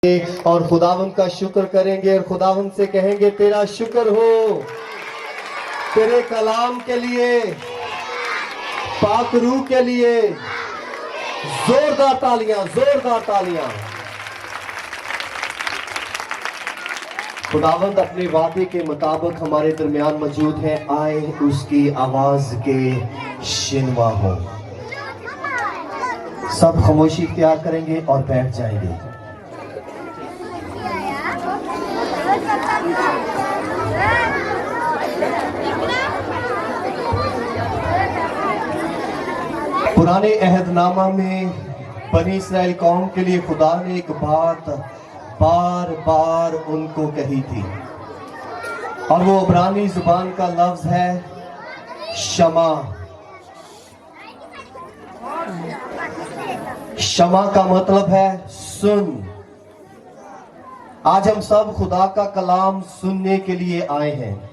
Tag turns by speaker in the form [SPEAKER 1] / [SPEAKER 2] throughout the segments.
[SPEAKER 1] और खुदावंद का शुक्र करेंगे और खुदावंद से कहेंगे तेरा शुक्र हो तेरे कलाम के लिए, पाक रूह के लिए। जोरदार तालियां, जोरदार तालियां। खुदावंद अपने वादे के मुताबिक हमारे दरमियान मौजूद है। आए उसकी आवाज के शिनवा हो। सब खामोशी इख्तियार करेंगे और बैठ जाएंगे। पुराने अहदनामा में बनी इस्राएल कौम के लिए खुदा ने एक बात बार बार उनको कही थी और वो इब्रानी जुबान का लफ्ज है शमा। शमा का मतलब है सुन। आज हम सब खुदा का कलाम सुनने के लिए आए हैं।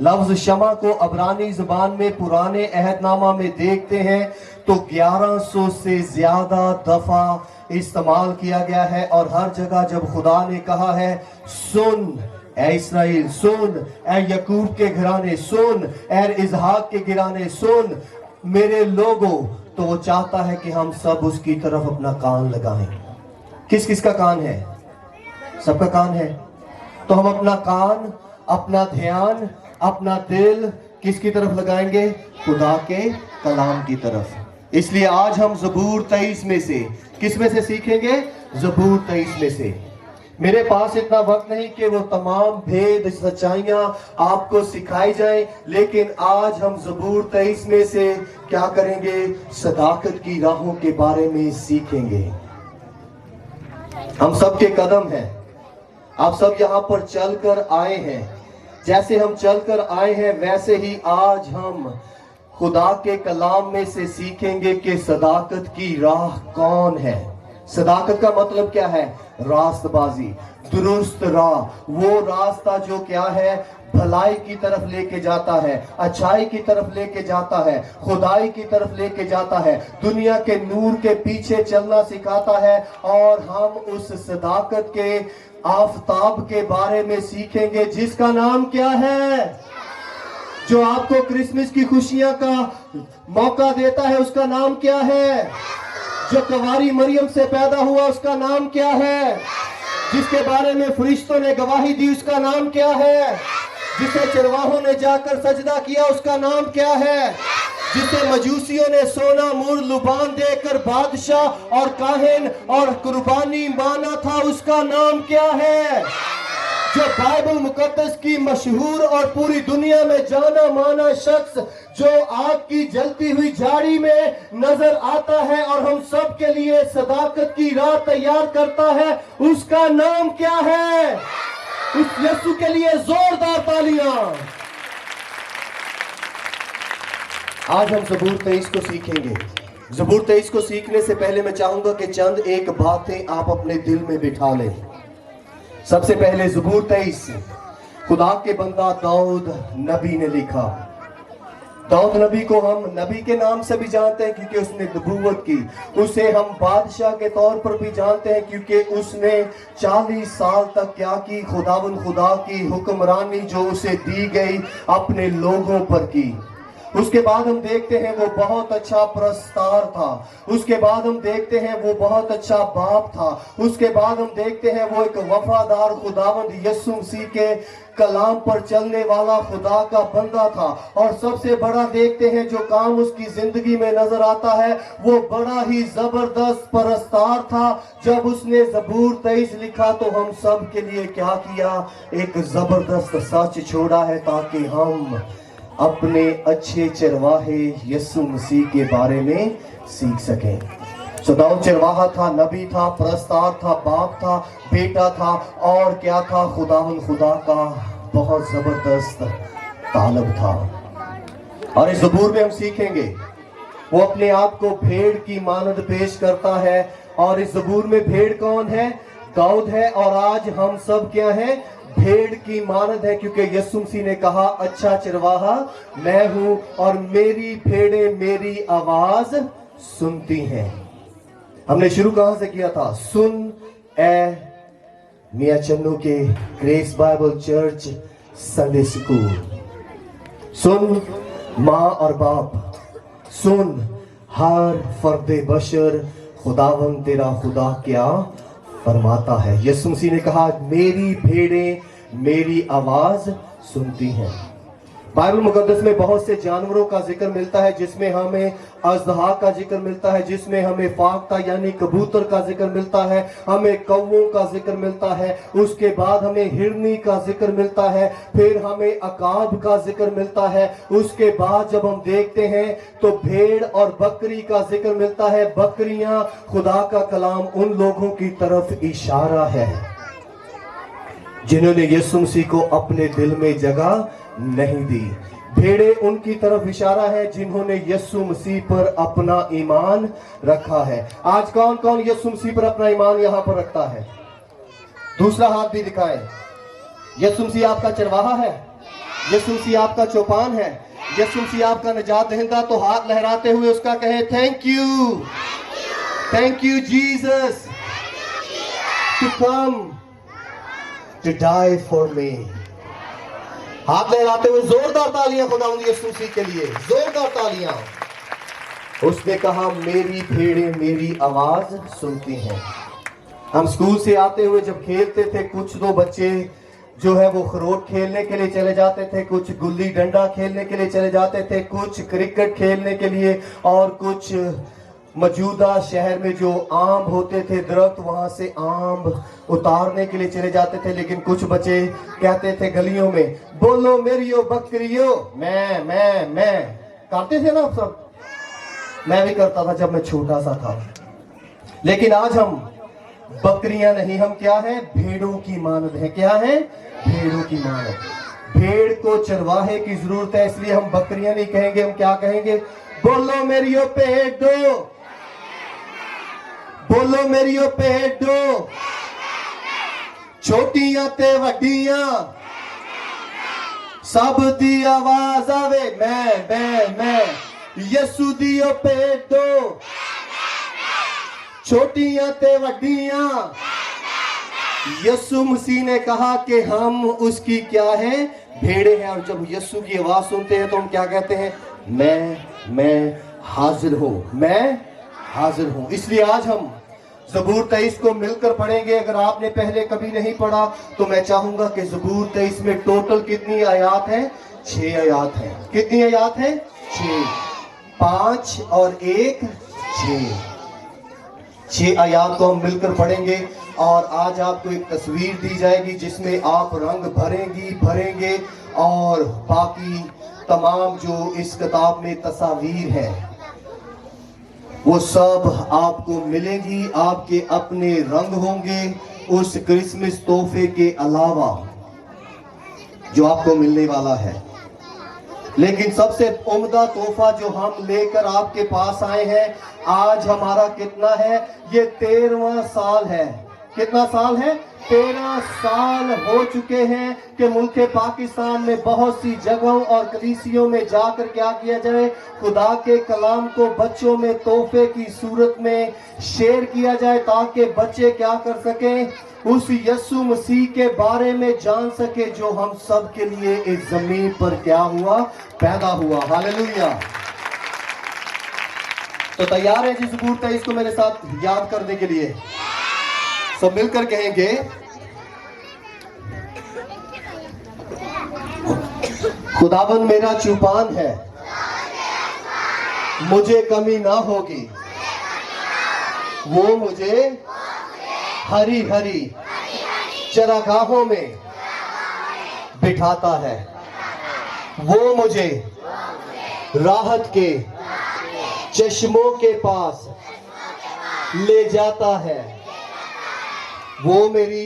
[SPEAKER 1] लफ्ज शमा को इब्रानी जुबान में पुराने अहदनामा में देखते हैं तो 1100 से ज्यादा दफा इस्तेमाल किया गया है और हर जगह जब खुदा ने कहा है सुन ए इस्राएल, सुन ए यकूब के घराने, सुन ए इजहाक के घराने, सुन मेरे लोगों, तो वो चाहता है कि हम सब उसकी तरफ अपना कान लगाएं। किस किस का कान है? सबका कान है। तो हम अपना कान, अपना ध्यान, अपना दिल किसकी तरफ लगाएंगे? खुदा के कलाम की तरफ। इसलिए आज हम ज़बूर 23 में से किस में से सीखेंगे? ज़बूर 23 में से। मेरे पास इतना वक्त नहीं कि वो तमाम भेद सच्चाइयां आपको सिखाई जाए, लेकिन आज हम ज़बूर 23 में से क्या करेंगे? सदाकत की राहों के बारे में सीखेंगे। हम सबके कदम हैं, आप सब यहाँ पर चलकर आए हैं। जैसे हम चलकर आए हैं वैसे ही आज हम खुदा के कलाम में से सीखेंगे कि सदाकत की राह कौन है। सदाकत का मतलब क्या है? रास्तबाजी, दुरुस्त राह। वो रास्ता जो क्या है? भलाई की तरफ लेके जाता है, अच्छाई की तरफ लेके जाता है, खुदाई की तरफ लेके जाता है, दुनिया के नूर के पीछे चलना सिखाता है। और हम उस सदाकत के आफताब के बारे में सीखेंगे जिसका नाम क्या है? जो आपको क्रिसमस की खुशियां का मौका देता है उसका नाम क्या है? जो कुंवारी मरियम से पैदा हुआ उसका नाम क्या है? जिसके बारे में फरिश्तों ने गवाही दी उसका नाम क्या है? जिसे चरवाहों ने जाकर सजदा किया उसका नाम क्या है? जिसे मजूसियों ने सोना मूर लुबान देकर बादशाह और काहिन और कुर्बानी माना था उसका नाम क्या है? जो बाइबल मुकद्दस की मशहूर और पूरी दुनिया में जाना माना शख्स जो आग की जलती हुई झाड़ी में नजर आता है और हम सब के लिए सदाकत की राह तैयार करता है, उसका नाम क्या है? उस यीशु के लिए जोरदार तालियां। आज हम ज़बूर 23 को सीखेंगे। ज़बूर 23 को सीखने से पहले मैं चाहूंगा कि चंद एक बातें आप अपने दिल में बिठा लें। सबसे पहले ज़बूर 23 खुदा के बंदा दाऊद नबी ने लिखा। दाऊद नबी को हम नबी के नाम से भी जानते हैं क्योंकि उसने नबूवत की। उसे हम बादशाह के तौर पर भी जानते हैं क्योंकि उसने 40 साल तक क्या की? खुदा की हुक्मरानी जो उसे दी गई अपने लोगों पर की। उसके बाद हम देखते हैं वो बहुत अच्छा प्रस्तार था। उसके बाद हम देखते हैं वो बहुत अच्छा बाप था। उसके बाद हम देखते हैं वो एक वफादार खुदावंद यीशु मसीह के कलाम पर चलने वाला खुदा का बंदा था। और सबसे बड़ा देखते हैं जो काम उसकी जिंदगी में नजर आता है वो बड़ा ही जबरदस्त प्रस्तार था। जब उसने ज़बूर 23 लिखा तो हम सब के लिए क्या किया? एक जबरदस्त सच छोड़ा है ताकि हम अपने अच्छे चरवाहे यीशु मसीह के बारे में सीख सकें। सो दाऊद चरवाहा था, नबी था, प्रस्तार था, बाप था, बेटा था और क्या था? खुदा का बहुत जबरदस्त तालब था। और इस ज़बूर में हम सीखेंगे वो अपने आप को भेड़ की मानद पेश करता है। और इस ज़बूर में भेड़ कौन है? दाऊद है। और आज हम सब क्या हैं? भेड़ की मानद है क्योंकि यीशु मसीह ने कहा अच्छा चरवाहा मैं हूं और मेरी भेड़ें मेरी आवाज सुनती हैं। हमने शुरू कहां से किया था? सुन ए मियां चन्नू के Grace Bible Church Sunday school. सुन माँ और बाप, सुन हर फर्दे बशर, खुदावन तेरा खुदा क्या फरमाता है। यीशु मसीह ने कहा, मेरी भेड़ें मेरी आवाज सुनती हैं। बाइबल मुकद्दस में बहुत से जानवरों का जिक्र मिलता है, जिसमें हमें अजदहा का जिक्र मिलता है, जिसमें हमें फाख्ता यानी कबूतर का जिक्र मिलता है, हमें कौवों का जिक्र मिलता है, उसके बाद हमें हिरनी का जिक्र मिलता है, फिर हमें अकाब का जिक्र मिलता है, उसके बाद जब हम देखते हैं तो भेड़ और बकरी का जिक्र मिलता है। बकरियां खुदा का कलाम उन लोगों की तरफ इशारा है जिन्होंने यीशु मसीह को अपने दिल में जगह नहीं दी। भेड़े उनकी तरफ इशारा है जिन्होंने यीशु मसीह पर अपना ईमान रखा है। आज कौन कौन यीशु मसीह पर अपना ईमान यहां पर रखता है? दूसरा हाथ भी दिखाएं। यीशु मसीह आपका चरवाहा है, यीशु मसीह आपका चौपान है, यीशु मसीह आपका निजात दहिंदा। तो हाथ लहराते हुए उसका कहे, thank you Jesus to come to die for me. हाथ लहराते हुए जोरदार तालियां खुदावंद यीशु मसीह के लिए, जोरदार तालियां। उसने कहा, मेरी भेड़ें मेरी आवाज सुनती हैं। हम स्कूल से आते हुए जब खेलते थे, कुछ दो बच्चे जो है वो खरोट खेलने के लिए चले जाते थे, कुछ गुल्ली डंडा खेलने के लिए चले जाते थे, कुछ क्रिकेट खेलने के लिए, और कुछ मौजूदा शहर में जो आम होते थे दरख्त, वहां से आम उतारने के लिए चले जाते थे। लेकिन कुछ बच्चे कहते थे गलियों में, बोलो मेरियो बकरियो, मैं करते थे ना सब। मैं भी करता था जब मैं छोटा सा था। लेकिन आज हम बकरियां नहीं, हम क्या है? भेड़ों की मानद है। क्या है? भेड़ों की मानद। भेड़ को चरवाहे की जरूरत है, इसलिए हम बकरियां नहीं कहेंगे, हम क्या कहेंगे? बोलो मेरियो भेड़ो, बोलो मेरियो भेड़ो, छोटियां ते वड्डियां सब दी आवाज आवे, मैं यीशु दियो भेड़ो, छोटियां ते वड्डियां। यीशु मसीह ने कहा कि हम उसकी क्या है? भेड़े हैं। और जब यीशु की आवाज सुनते हैं तो हम क्या कहते हैं? मैं हाजिर हूं, मैं हाजिर हूं। इसलिए आज हम ज़बूर 23 को मिलकर पढ़ेंगे। अगर आपने पहले कभी नहीं पढ़ा तो मैं चाहूंगा कि ज़बूर 23 में टोटल कितनी आयात है? 6 आयात है। कितनी आयात है? 6। 5 और 1 6 आयात को हम मिलकर पढ़ेंगे। और आज आपको एक तस्वीर दी जाएगी जिसमें आप रंग भरेंगे और बाकी तमाम जो इस किताब में तस्वीर है वो सब आपको मिलेगी। आपके अपने रंग होंगे उस क्रिसमस तोहफे के अलावा जो आपको मिलने वाला है। लेकिन सबसे उम्दा तोहफा जो हम लेकर आपके पास आए हैं, आज हमारा कितना है? ये 13वां साल है। कितना साल है? 13 साल हो चुके हैं कि मुल्क पाकिस्तान में बहुत सी जगहों और कलीसियों में जाकर क्या किया जाए? खुदा के कलाम को बच्चों में तोहफे की सूरत में शेयर किया जाए, ताकि बच्चे क्या कर सकें? उस यीशु मसीह के बारे में जान सके जो हम सब के लिए इस जमीन पर क्या हुआ? पैदा हुआ। हालेलुया। तो तैयार है जी ज़बूर 23 को मेरे साथ याद करने के लिए? सब मिलकर कहेंगे, खुदाबंद मेरा चौपान है, मुझे कमी ना होगी। वो मुझे हरी हरी चरागाहों में बिठाता है। वो मुझे राहत के चश्मों के पास ले जाता है। वो मेरी